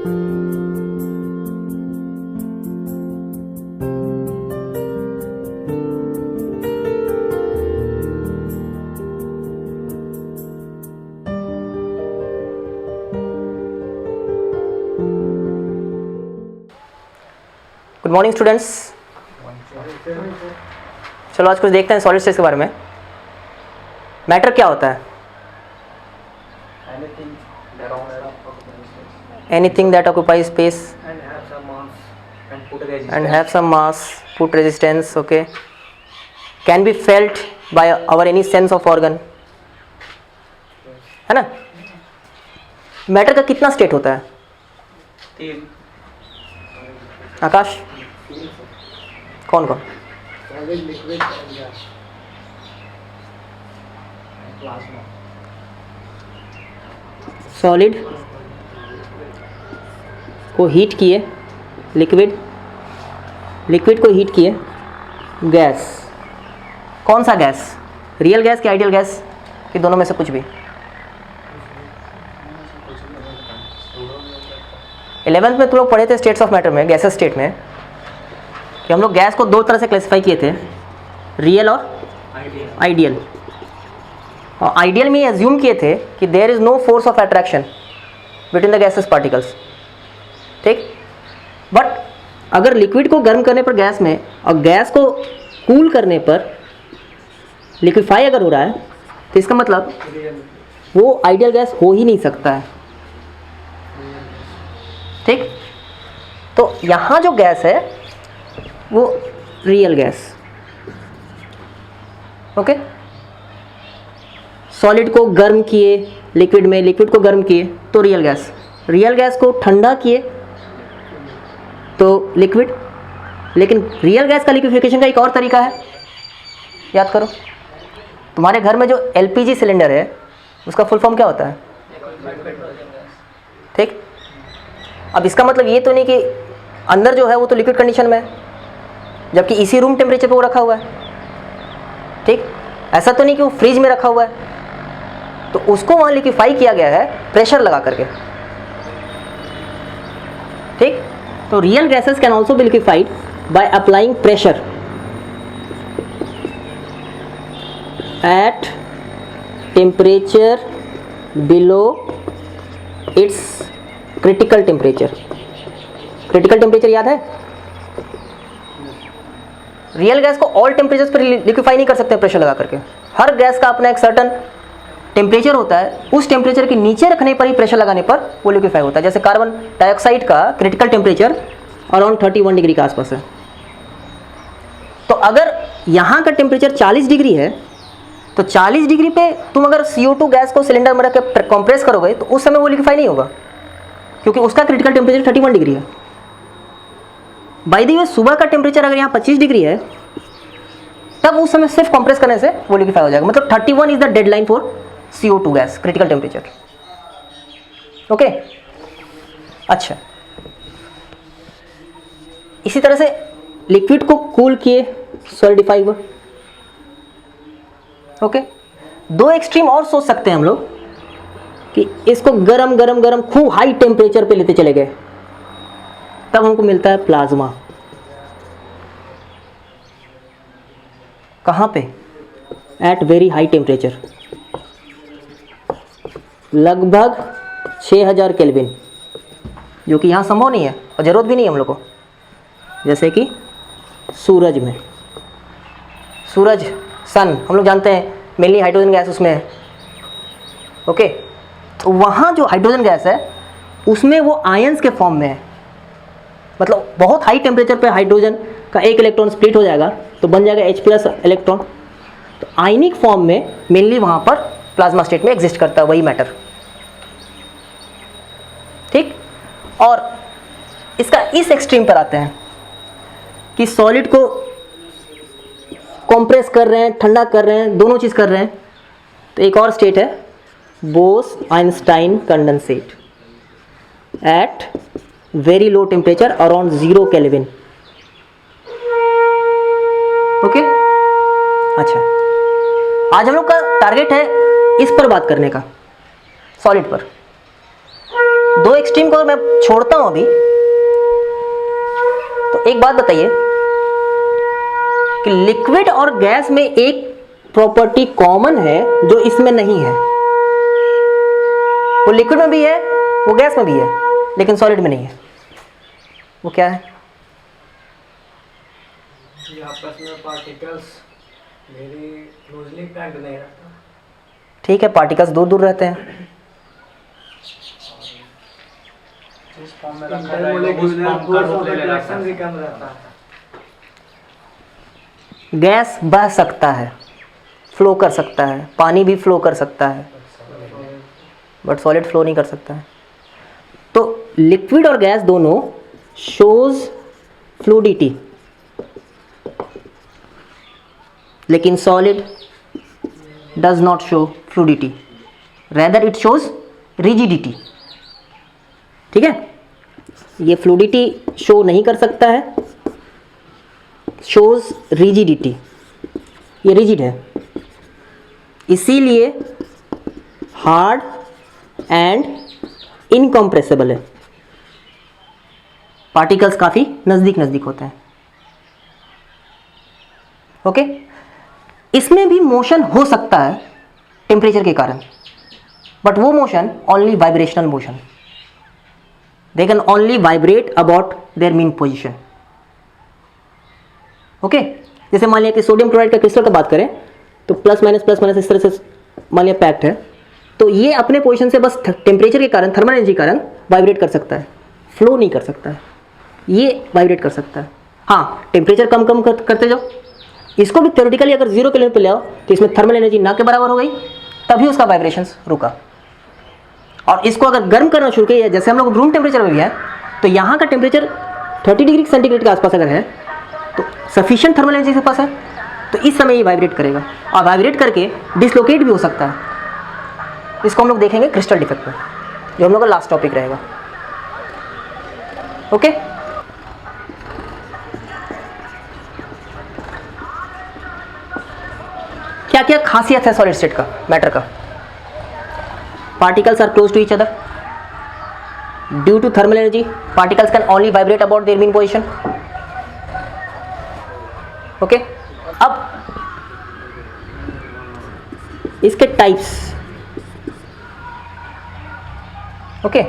Good morning students. चलो आज कुछ देखते हैं सॉलिड स्टेट्स के बारे में। मैटर क्या होता है? Anything that occupy space and have some mass, put resistance, okay, can be felt by our any sense of organ, है ना। मैटर का कितना स्टेट होता है? 3। आकाश, कौन कौन? सॉलिड को हीट किए, लिक्विड को हीट किए, गैस। कौन सा गैस? रियल गैस कि आइडियल गैस कि दोनों में से कुछ भी? 11th में तुम लोग पढ़े थे स्टेट्स ऑफ मैटर में, गैसेस स्टेट में, कि हम लोग गैस को दो तरह से क्लासिफाई किए थे, रियल और आइडियल। और आइडियल में एज्यूम किए थे कि there is no force of attraction between the gases particles, ठीक। बट अगर लिक्विड को गर्म करने पर गैस में और गैस को कूल करने पर लिक्विफाई अगर हो रहा है, तो इसका मतलब वो आइडियल गैस हो ही नहीं सकता है, ठीक। तो यहाँ जो गैस है वो रियल गैस, ओके। सॉलिड को गर्म किए लिक्विड में, लिक्विड को गर्म किए तो रियल गैस, रियल गैस को ठंडा किए तो लिक्विड। लेकिन रियल गैस का लिक्विफिकेशन का एक और तरीका है, याद करो। तुम्हारे घर में जो एलपीजी सिलेंडर है उसका फुल फॉर्म क्या होता है? ठीक। अब इसका मतलब ये तो नहीं कि अंदर जो है वो तो लिक्विड कंडीशन में है, जबकि इसी रूम टेम्परेचर पे वो रखा हुआ है, ठीक। ऐसा तो नहीं कि वो फ्रिज में रखा हुआ है, तो उसको वहाँ लिक्विफाई किया गया है प्रेशर लगा करके, ठीक। तो real gases can also be liquefied by applying pressure at temperature below it's critical temperature. Critical temperature याद है? रियल गैस को ऑल टेम्परेचर्स पर लिक्विफाई नहीं कर सकते प्रेशर लगा करके। हर गैस का अपना एक सर्टन टेम्परेचर होता है, उस टेम्परेचर के नीचे रखने पर ही प्रेशर लगाने पर वो लिक्विफाई होता है। जैसे कार्बन डाइऑक्साइड का क्रिटिकल टेम्परेचर अराउंड 31 डिग्री के आसपास है। तो अगर यहाँ का टेम्परेचर 40 डिग्री है, तो 40 डिग्री पे तुम अगर CO2 गैस को सिलेंडर में रख के कंप्रेस करोगे तो उस समय वो लिक्विफाई नहीं होगा, क्योंकि उसका क्रिटिकल टेम्परेचर 31 डिग्री है। बाय द वे, सुबह का टेम्परेचर अगर यहाँ 25 डिग्री है, तब उस समय सिर्फ कंप्रेस करने से वो लिक्विफाई हो जाएगा। मतलब 31 is the deadline for CO2 gas critical temperature, okay. अच्छा, इसी तरह से लिक्विड को कूल किए, सॉलिडिफाई हुआ, ओके। दो एक्सट्रीम और सोच सकते हैं हम लोग कि इसको गरम गरम गरम खूब हाई टेम्परेचर पे लेते चले गए, तब हमको मिलता है प्लाज्मा। कहाँ पे? एट वेरी हाई टेम्परेचर, लगभग 6000 केल्विन, जो कि यहाँ संभव नहीं है और ज़रूरत भी नहीं है हम लोग को। जैसे कि सूरज में, सूरज, सन, हम लोग जानते हैं मेनली हाइड्रोजन गैस उसमें है, ओके। तो वहाँ जो हाइड्रोजन गैस है उसमें वो आयंस के फॉर्म में है, मतलब बहुत हाई टेम्परेचर पे हाइड्रोजन का एक इलेक्ट्रॉन स्प्लिट हो जाएगा तो बन जाएगा H+ इलेक्ट्रॉन। तो आयनिक फॉर्म में मेनली वहाँ पर प्लाज्मा स्टेट में एग्जिस्ट करता है वही मैटर, ठीक। और इसका इस एक्सट्रीम पर आते हैं कि सॉलिड को कंप्रेस कर रहे हैं, ठंडा कर रहे हैं, दोनों चीज़ कर रहे हैं, तो एक और स्टेट है Bose Einstein condensate at very low temperature around 0 kelvin, okay. अच्छा, आज हम लोग का टारगेट है इस पर बात करने का, सॉलिड पर। दो एक्सट्रीम को अगर मैं छोड़ता हूं अभी, तो एक बात बताइए कि लिक्विड और गैस में एक प्रॉपर्टी कॉमन है जो इसमें नहीं है। वो लिक्विड में भी है, वो गैस में भी है, लेकिन सॉलिड में नहीं है। वो क्या है? ये आपस में पार्टिकल्स वेरी क्लोजली पैक्ड नहीं रहता। ठीक है, पार्टिकल्स दूर दूर रहते हैं। जिस फॉर्म में रखा रहेगा उस फॉर्म का रूप ले लेता है। भी कम रहता है। गैस बह सकता है, फ्लो कर सकता है, पानी भी फ्लो कर सकता है, बट सॉलिड फ्लो नहीं कर सकता है। तो लिक्विड और गैस दोनों शोज फ्लूइडिटी, लेकिन solid does not show fluidity, rather it shows rigidity. ठीक है, ये फ्लूइडिटी शो नहीं कर सकता है, शोज रिजिडिटी, ये रिजिड है, इसीलिए हार्ड एंड इनकम्प्रेसिबल है। पार्टिकल्स काफ़ी नज़दीक नज़दीक होते हैं। ओके, इसमें भी मोशन हो सकता है टेम्परेचर के कारण, बट वो motion only vibrational motion, they can only vibrate about their mean position. Okay, जैसे मान लिया कि सोडियम क्लोराइड का क्रिस्टल का बात करें तो प्लस माइनस इस तरह से मान लिया पैक्ड है, तो ये अपने पोजीशन से बस टेम्परेचर के कारण, थर्मल एनर्जी के कारण वाइब्रेट कर सकता है, फ्लो नहीं कर सकता है। ये वाइब्रेट कर सकता है। हाँ, टेम्परेचर कम कम करते जाओ, इसको भी थ्योरेटिकली अगर 0 के लेवल पे ले आओ तो इसमें थर्मल एनर्जी ना के बराबर हो गई, तभी उसका वाइब्रेशंस रुका। और इसको अगर गर्म करना शुरू किया, जैसे हम लोग रूम टेम्परेचर में भी है, तो यहाँ का टेम्परेचर 30 डिग्री सेंटीग्रेड के आसपास अगर है तो सफिशिएंट थर्मल एनर्जी के पास है, तो इस समय ये वाइब्रेट करेगा और वाइब्रेट करके डिसलोकेट भी हो सकता है। इसको हम लोग देखेंगे क्रिस्टल डिफेक्ट में, जो हम लोग का लास्ट टॉपिक रहेगा। ओके, क्या क्या खासियत है सॉलिड स्टेट का, मैटर का? Particles are close to each other, due to thermal energy particles can only vibrate about their mean position. Okay, अब इसके टाइप्स। ओके,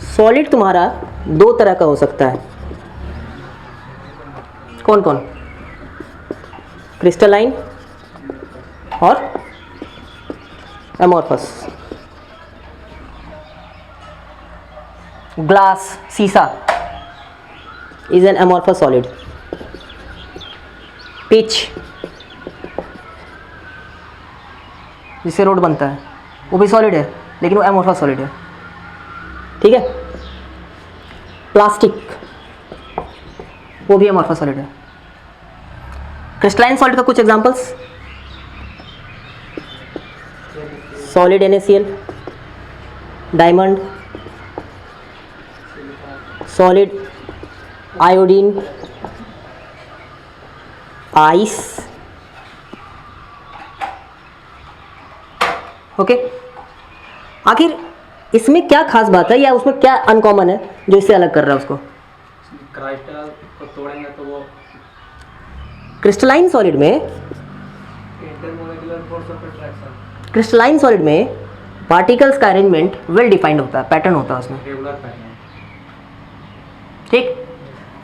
सॉलिड तुम्हारा दो तरह का हो सकता है। कौन कौन? क्रिस्टलाइन और एमोर्फस। ग्लास, शीशा is an amorphous solid. Pitch, जिससे रोड बनता है, वो भी सॉलिड है, लेकिन वो एमोर्फस सॉलिड है। ठीक है, प्लास्टिक, वो भी एमोर्फस सॉलिड है। क्रिस्टलाइन सॉलिड का कुछ examples: solid NaCl, diamond, solid iodine, ice. Okay, आखिर इसमें क्या खास बात है या उसमें क्या अनकॉमन है जो इससे अलग कर रहा है उसको? क्राइस्टल को तोड़ेंगे तो वो क्रिस्टलाइन सॉलिड में, intermolecular force of attraction, crystalline solid में पार्टिकल्स का अरेंजमेंट वेल डिफाइंड होता है, पैटर्न होता है उसमें। Regular pattern. ठीक,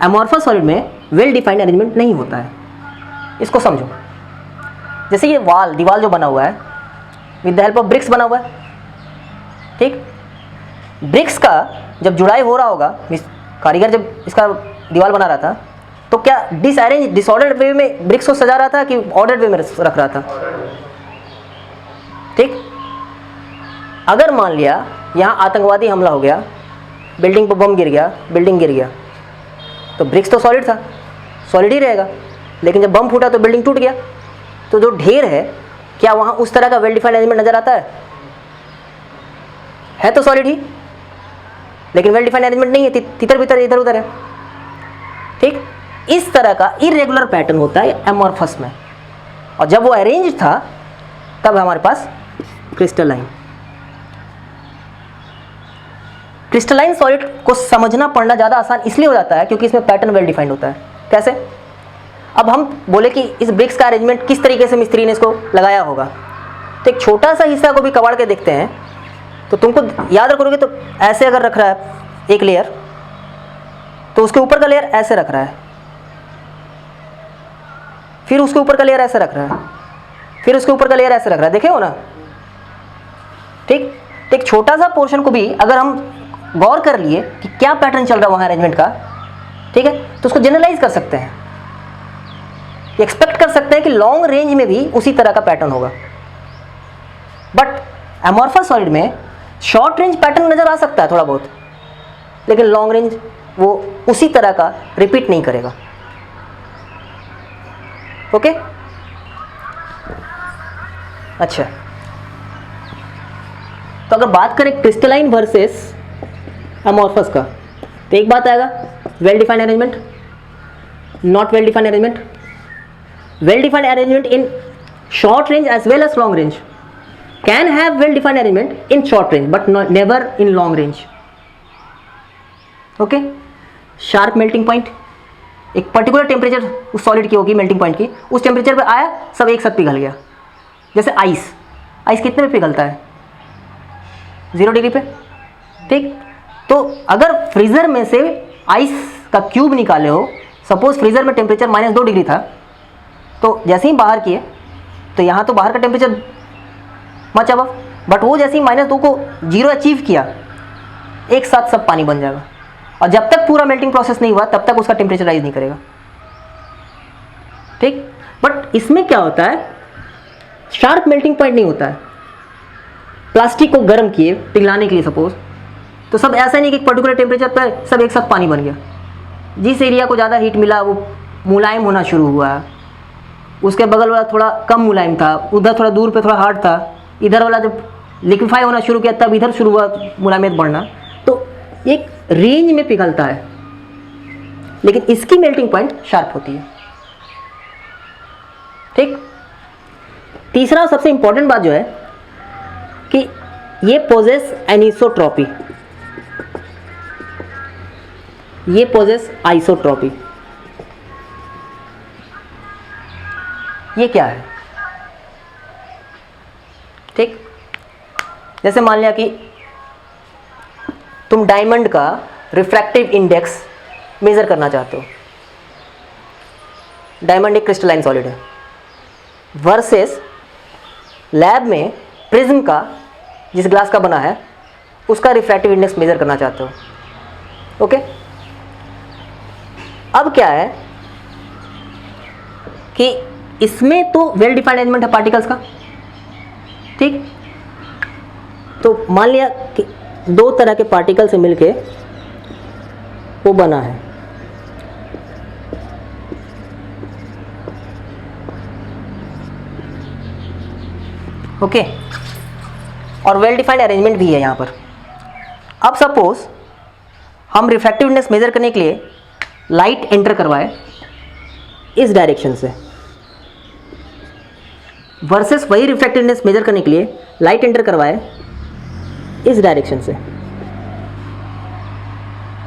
एमोर्फस सॉलिड में वेल डिफाइंड अरेंजमेंट नहीं होता है। इसको समझो, जैसे ये वाल, दीवार जो बना हुआ है with the help of BRICS बना हुआ है। ठीक, ब्रिक्स का जब जुड़ाई हो रहा होगा, कारीगर जब इसका दीवार बना रहा था, तो क्या डिसऑर्डर्ड वे में ब्रिक्स को सजा रहा था कि ऑर्डर्ड वे में रख रहा था? ठीक, अगर मान लिया यहाँ आतंकवादी हमला हो गया, बिल्डिंग पर बम गिर गया, बिल्डिंग गिर गया, तो ब्रिक्स तो सॉलिड था, सॉलिड ही रहेगा, लेकिन जब बम फूटा तो बिल्डिंग टूट गया, तो जो ढेर है क्या वहाँ उस तरह का वेल डिफाइंड अरेंजमेंट नजर आता है तो सॉलिड ही, लेकिन वेल डिफाइंड अरेंजमेंट नहीं है, तितर बितर इधर उधर है। ठीक, इस तरह का इरेगुलर पैटर्न होता है एमोर्फस में, और जब वो अरेंज था तब हमारे पास क्रिस्टलाइन। क्रिस्टलाइन सॉलिड को समझना पढ़ना ज़्यादा आसान इसलिए हो जाता है क्योंकि इसमें पैटर्न वेल डिफाइंड होता है। कैसे? अब हम बोले कि इस ब्रिक्स का अरेंजमेंट किस तरीके से मिस्त्री ने इसको लगाया होगा, तो एक छोटा सा हिस्सा को भी कबाड़ के देखते हैं तो तुमको याद रखोगे, तो ऐसे अगर रख रहा है एक लेयर तो उसके ऊपर का लेयर ऐसे रख रहा है, फिर उसके ऊपर का लेयर ऐसे रख रहा है, फिर उसके ऊपर का लेयर ऐसे रख रहा है, देखे हो ना? ठीक, तो एक छोटा सा पोर्शन को भी अगर हम गौर कर लिए कि क्या पैटर्न चल रहा है वहाँ अरेंजमेंट का, ठीक है, तो उसको जनरलाइज कर सकते हैं, एक्सपेक्ट कर सकते हैं कि लॉन्ग रेंज में भी उसी तरह का पैटर्न होगा। बट एमॉर्फस सॉलिड में शॉर्ट रेंज पैटर्न नज़र आ सकता है थोड़ा बहुत, लेकिन लॉन्ग रेंज वो उसी तरह का रिपीट नहीं करेगा। ओके, अच्छा, तो अगर बात करें क्रिस्टलाइन वर्सेस एमॉर्फस का, तो एक बात आएगा well defined arrangement, not well defined arrangement. Well defined arrangement in short range as well as long range, can have well defined arrangement in short range but not never in long range. Okay, sharp melting point, एक particular temperature उस solid की होगी melting point की, उस temperature पे आया सब एक साथ पिघल गया। जैसे आइस, आइस कितने पे पिघलता है? 0 डिग्री पे। ठीक, तो अगर फ्रीज़र में से आइस का क्यूब निकाले हो, सपोज फ्रीज़र में टेम्परेचर -2 डिग्री था, तो जैसे ही बाहर किए तो यहाँ तो बाहर का टेम्परेचर मच अब, बट वो जैसे ही -2 को 0 अचीव किया, एक साथ सब पानी बन जाएगा, और जब तक पूरा मेल्टिंग प्रोसेस नहीं हुआ तब तक उसका टेम्परेचर राइज नहीं करेगा। ठीक, बट इसमें क्या होता है, शार्प मेल्टिंग पॉइंट नहीं होता है। प्लास्टिक को गर्म किए पिघलाने के लिए सपोज, तो सब ऐसा नहीं कि एक पर्टिकुलर टेम्परेचर पर सब एक साथ पानी बन गया। जिस एरिया को ज़्यादा हीट मिला वो मुलायम होना शुरू हुआ, उसके बगल वाला थोड़ा कम मुलायम था, उधर थोड़ा दूर पे थोड़ा हार्ड था, इधर वाला जब लिक्विफाई होना शुरू किया तब इधर शुरू हुआ मुलायमियत बढ़ना, तो एक रेंज में पिघलता है, लेकिन इसकी मेल्टिंग पॉइंट शार्प होती है। ठीक, तीसरा सबसे इंपॉर्टेंट बात जो है कि ये पोजेस एनिसोट्रॉपी, ये पोजेस आइसोट्रॉपी। ये क्या है? ठीक, जैसे मान लिया कि तुम डायमंड का रिफ्रैक्टिव इंडेक्स मेज़र करना चाहते हो, डायमंड एक क्रिस्टलाइन सॉलिड है, वर्सेस लैब में प्रिज्म का, जिस ग्लास का बना है, उसका रिफ्रैक्टिव इंडेक्स मेज़र करना चाहते हो। ओके, अब क्या है कि इसमें तो वेल डिफाइंड अरेंजमेंट है पार्टिकल्स का। ठीक, तो मान लिया कि 2 तरह के पार्टिकल से मिलके वो बना है। ओके, और वेल डिफाइंड अरेंजमेंट भी है यहाँ पर। अब सपोज हम रिफ्रैक्टिव इंडेक्स मेजर करने के लिए लाइट एंटर करवाए इस डायरेक्शन से, वर्सेस वही रिफ्रैक्टिव इंडेक्स मेजर करने के लिए लाइट एंटर करवाए इस डायरेक्शन से।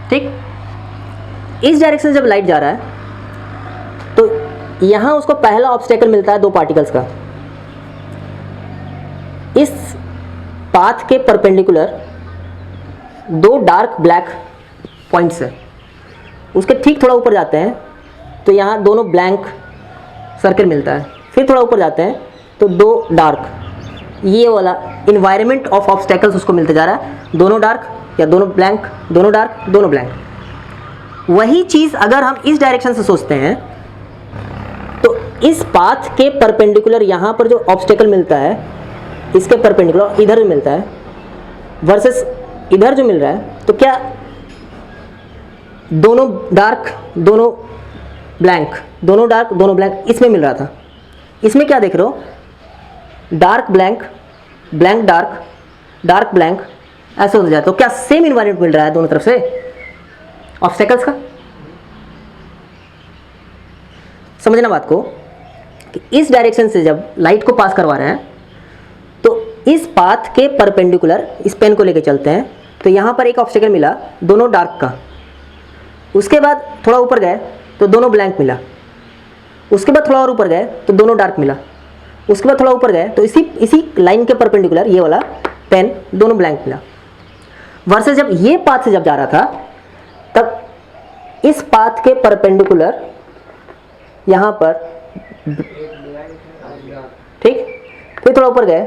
ठीक, इस डायरेक्शन से जब लाइट जा रहा है तो यहाँ उसको पहला ऑब्स्टेकल मिलता है 2 पार्टिकल्स का। इस पाथ के परपेंडिकुलर 2 डार्क ब्लैक पॉइंट्स है, उसके ठीक थोड़ा ऊपर जाते हैं तो यहाँ दोनों ब्लैंक सर्कल मिलता है, फिर थोड़ा ऊपर जाते हैं तो 2 डार्क, ये वाला इन्वायरमेंट ऑफ ऑब्स्टेकल्स उसको मिलते जा रहा है, दोनों डार्क या दोनों ब्लैंक, दोनों डार्क दोनों ब्लैंक। वही चीज़ अगर हम इस डायरेक्शन से सोचते हैं तो इस पाथ के परपेंडिकुलर यहाँ पर जो ऑब्स्टेकल मिलता है, इसके परपेंडिकुलर इधर भी मिलता है, वर्सेस इधर जो मिल रहा है, तो क्या दोनों डार्क दोनों ब्लैंक, दोनों डार्क दोनों ब्लैंक इसमें मिल रहा था। इसमें क्या देख रहे हो, dark blank, blank dark, dark blank, ऐसे हो जाए तो क्या सेम इन्वायरमेंट मिल रहा है दोनों तरफ से ऑब्स्टेकल्स का? समझना बात को कि इस डायरेक्शन से जब लाइट को पास करवा रहे हैं तो इस पाथ के परपेंडिकुलर इस पेन को लेके चलते हैं तो यहाँ पर एक ऑब्स्टेकल मिला दोनों डार्क का, उसके बाद थोड़ा ऊपर गए तो दोनों ब्लैंक मिला, उसके बाद थोड़ा और ऊपर गए तो दोनों डार्क मिला, उसके बाद थोड़ा ऊपर गए तो इसी लाइन के परपेंडिकुलर ये वाला पेन दोनों ब्लैंक मिला। वर्सेस जब ये पाथ से जब जा रहा था तब इस पाथ के परपेंडिकुलर यहाँ पर, ठीक, फिर थोड़ा ऊपर गए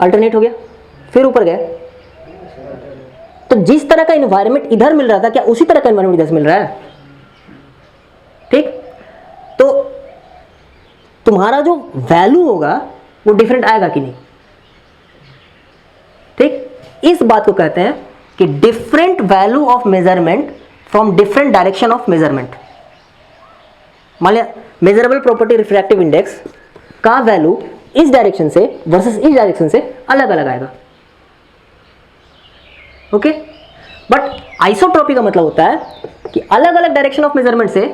अल्टरनेट हो गया, फिर ऊपर गए, तो जिस तरह का इन्वायरमेंट इधर मिल रहा था क्या उसी तरह का इन्वायरमेंट इधर से मिल रहा है? ठीक, तो तुम्हारा जो वैल्यू होगा वो डिफरेंट आएगा कि नहीं? ठीक, इस बात को कहते हैं कि different value of measurement from different direction of measurement. मान लिया मेजरेबल प्रॉपर्टी रिफ्रैक्टिव इंडेक्स का वैल्यू इस डायरेक्शन से वर्सेस इस डायरेक्शन से अलग अलग आएगा। ओके, बट आइसोट्रॉपी का मतलब होता है कि अलग अलग डायरेक्शन ऑफ मेजरमेंट से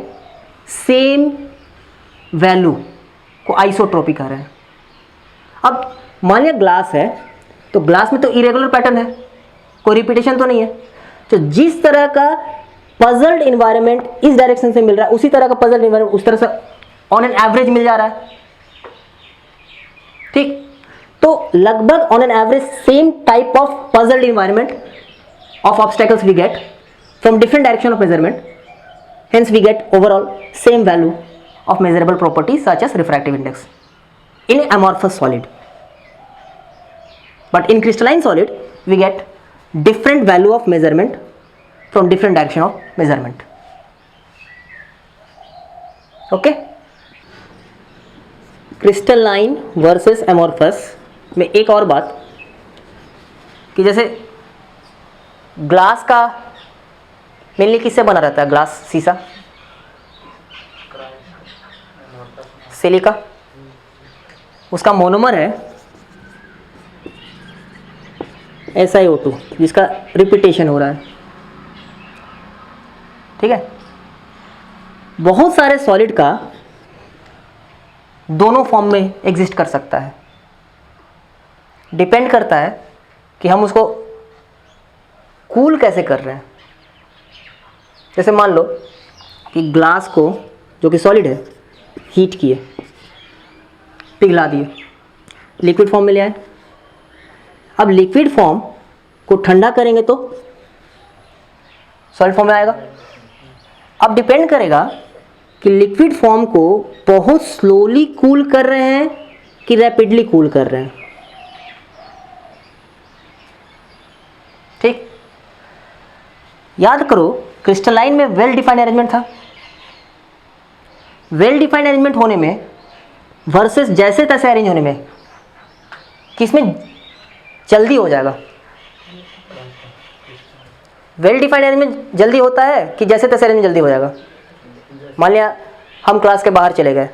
सेम वैल्यू को आइसोट्रॉपी कह रहे हैं। अब मान लिया ग्लास है, तो ग्लास में तो इरेगुलर पैटर्न है, कोई रिपीटेशन तो नहीं है, तो जिस तरह का पजल्ड इन्वायरमेंट इस डायरेक्शन से मिल रहा है उसी तरह का पजल्ड इन्वायरमेंट उस तरह से ऑन एन एवरेज मिल जा रहा है। ठीक, तो लगभग on an average same type of puzzled environment of obstacles we get from different direction of measurement, hence we get overall same value of measurable properties such as refractive index in amorphous solid. But in crystalline solid we get different value of measurement from different direction of measurement. Okay, crystalline versus amorphous में एक और बात कि जैसे glass का mainly किससे बना रहता है? ग्लास, शीशा, सिलिका, उसका मोनोमर है SiO2 जिसका रिपीटेशन हो रहा है। ठीक है, बहुत सारे सॉलिड का दोनों फॉर्म में एग्जिस्ट कर सकता है, डिपेंड करता है कि हम उसको कूल कैसे कर रहे हैं। जैसे मान लो कि ग्लास को जो कि सॉलिड है हीट किए, पिघला दिए, लिक्विड फॉर्म में ले आए। अब लिक्विड फॉर्म को ठंडा करेंगे तो सॉलिड फॉर्म में आएगा। अब डिपेंड करेगा कि लिक्विड फॉर्म को बहुत स्लोली कूल कर रहे हैं कि रैपिडली कूल कर रहे हैं। ठीक, याद करो क्रिस्टलाइन में वेल डिफाइंड अरेंजमेंट था। वेल डिफाइंड अरेंजमेंट होने में वर्सेस जैसे तैसे अरेंज होने में किसमें जल्दी हो जाएगा? वेल डिफाइंड अरेंजमेंट जल्दी होता है कि जैसे तैसे अरेंजमेंट जल्दी हो जाएगा? मान लिया हम क्लास के बाहर चले गए,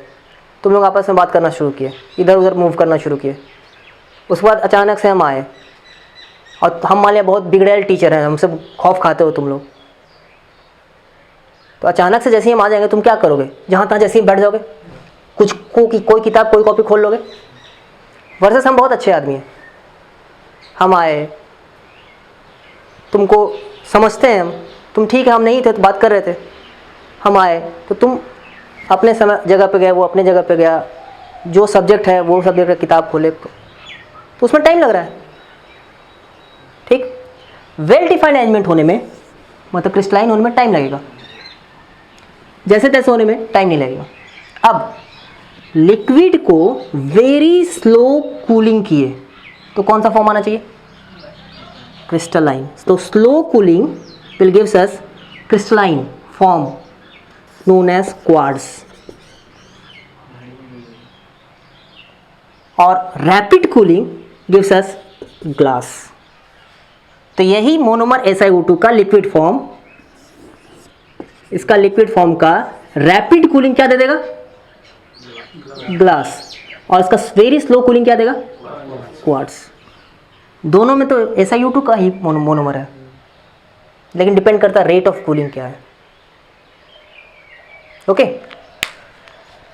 तुम लोग आपस में बात करना शुरू किए, इधर उधर मूव करना शुरू किए, उसके बाद अचानक से हम आए और हम मान लिया बहुत बिगड़ैल टीचर हैं, हमसे खौफ खाते हो तुम लोग, तो अचानक से जैसे ही हम आ जाएंगे तुम क्या करोगे? जहाँ तहाँ जैसे ही बैठ जाओगे, कोई किताब कोई कॉपी खोल लोगे। वर्सेस हम बहुत अच्छे आदमी हैं, हम आए, तुमको समझते हैं हम, तुम ठीक है, हम नहीं थे तो बात कर रहे थे, हम आए तो तुम अपने समय जगह पे गए, वो अपने जगह पे गया, जो सब्जेक्ट है वो सब्जेक्ट का किताब खोले, तो उसमें टाइम लग रहा है। ठीक, वेल डिफाइंड अरेंजमेंट होने में मतलब क्रिस्टलाइन होने में टाइम लगेगा, जैसे तैसे होने में टाइम नहीं लगेगा। अब लिक्विड को वेरी स्लो कूलिंग किए तो कौन सा फॉर्म आना चाहिए? क्रिस्टलाइन। तो slow cooling will gives us crystalline form known as quartz, और rapid cooling gives us glass. तो यही मोनोमर SiO2 का लिक्विड फॉर्म, इसका लिक्विड फॉर्म का रैपिड कूलिंग क्या दे देगा? ग्लास। और इसका वेरी स्लो कूलिंग क्या देगा? क्वार्ट्ज। दोनों में तो SiO2 का ही मोनोमर है, लेकिन डिपेंड करता है रेट ऑफ कूलिंग क्या है। ओके।